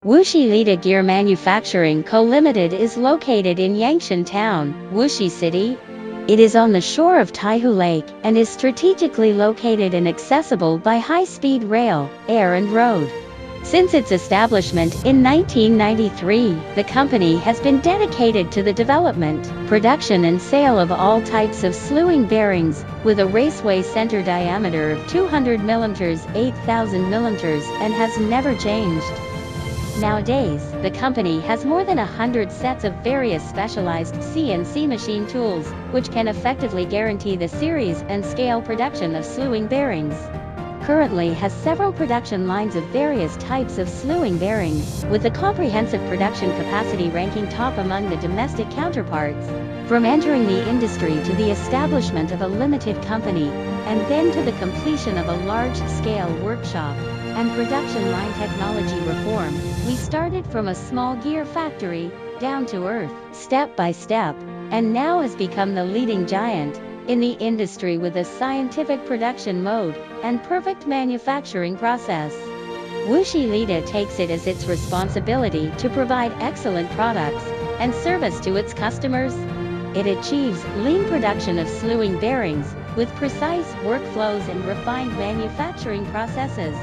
Wuxi Lida Gear Manufacturing Co. Limited is located in Yangshan Town, Wuxi City. It is on the shore of Taihu Lake and is strategically located and accessible by high-speed rail, air and road. Since its establishment in 1993, the company has been dedicated to the development, production and sale of all types of slewing bearings, with a raceway center diameter of 200 mm, 8,000 mm, and has never changed. Nowadays, the company has more than 100 sets of various specialized CNC machine tools, which can effectively guarantee the series and scale production of slewing bearings. Currently has several production lines of various types of slewing bearings, with a comprehensive production capacity ranking top among the domestic counterparts. From entering the industry to the establishment of a limited company, and then to the completion of a large-scale workshop and production line technology reform, we started from a small gear factory, down to earth, step by step, and now has become the leading giant in the industry with a scientific production mode and perfect manufacturing process. Wuxi Lida takes it as its responsibility to provide excellent products and service to its customers. It achieves lean production of slewing bearings with precise workflows and refined manufacturing processes.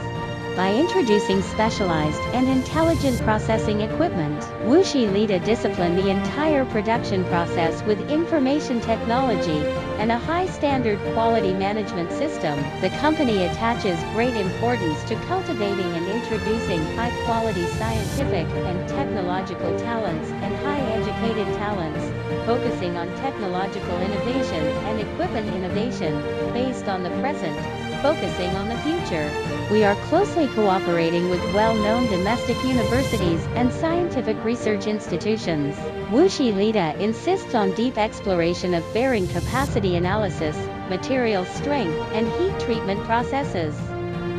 By introducing specialized and intelligent processing equipment, Wuxi Lida disciplined the entire production process with information technology and a high-standard quality management system. The company attaches great importance to cultivating and introducing high-quality scientific and technological talents and high-educated talents, focusing on technological innovation and equipment innovation, based on the present, focusing on the future. We are closely cooperating with well-known domestic universities and scientific research institutions. Wuxi Lida insists on deep exploration of bearing capacity analysis, material strength, and heat treatment processes.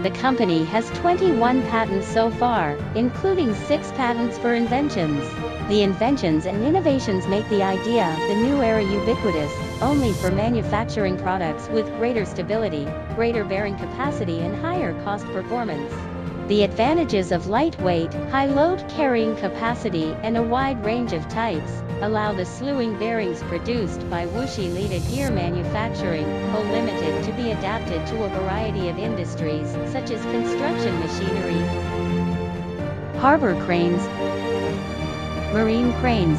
The company has 21 patents so far, including 6 patents for inventions. The inventions and innovations make the idea of the new era ubiquitous, only for manufacturing products with greater stability, greater bearing capacity and higher cost performance. The advantages of lightweight, high load carrying capacity and a wide range of types allow the slewing bearings produced by Wuxi Lida Gear Manufacturing Co. Limited to be adapted to a variety of industries such as construction machinery, harbor cranes, marine cranes,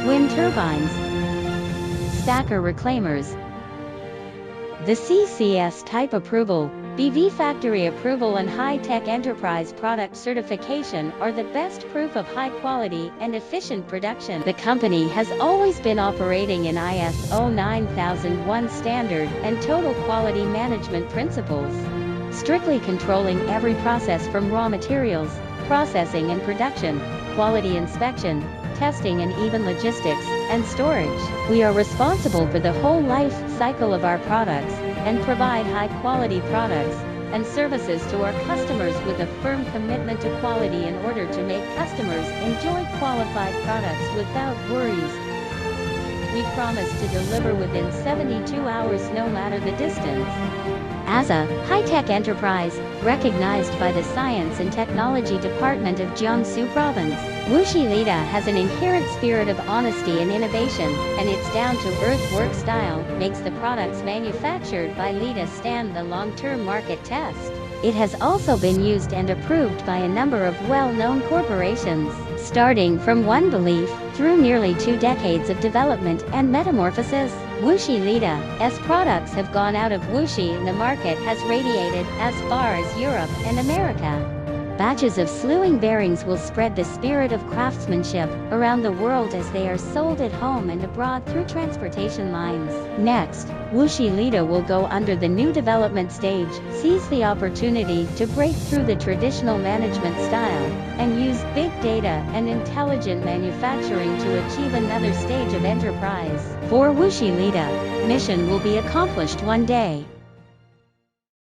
wind turbines, stacker reclaimers. The CCS type approval, BV factory approval and high-tech enterprise product certification are the best proof of high quality and efficient production. The company has always been operating in ISO 9001 standard and total quality management principles, strictly controlling every process from raw materials, processing and production, quality inspection, testing and even logistics and storage. We are responsible for the whole life cycle of our products and provide high-quality products and services to our customers with a firm commitment to quality in order to make customers enjoy qualified products without worries. We promise to deliver within 72 hours no matter the distance. As a high-tech enterprise, recognized by the Science and Technology Department of Jiangsu Province, Wuxi Lida has an inherent spirit of honesty and innovation, and its down-to-earth work style makes the products manufactured by Lida stand the long-term market test. It has also been used and approved by a number of well-known corporations, starting from one belief through nearly 2 decades of development and metamorphosis. Wuxi Lida's products have gone out of Wuxi and the market has radiated as far as Europe and America. Batches of slewing bearings will spread the spirit of craftsmanship around the world as they are sold at home and abroad through transportation lines. Next, Wuxi Lida will go under the new development stage, seize the opportunity to break through the traditional management style, and use big data and intelligent manufacturing to achieve another stage of enterprise. For Wuxi Lida, mission will be accomplished one day.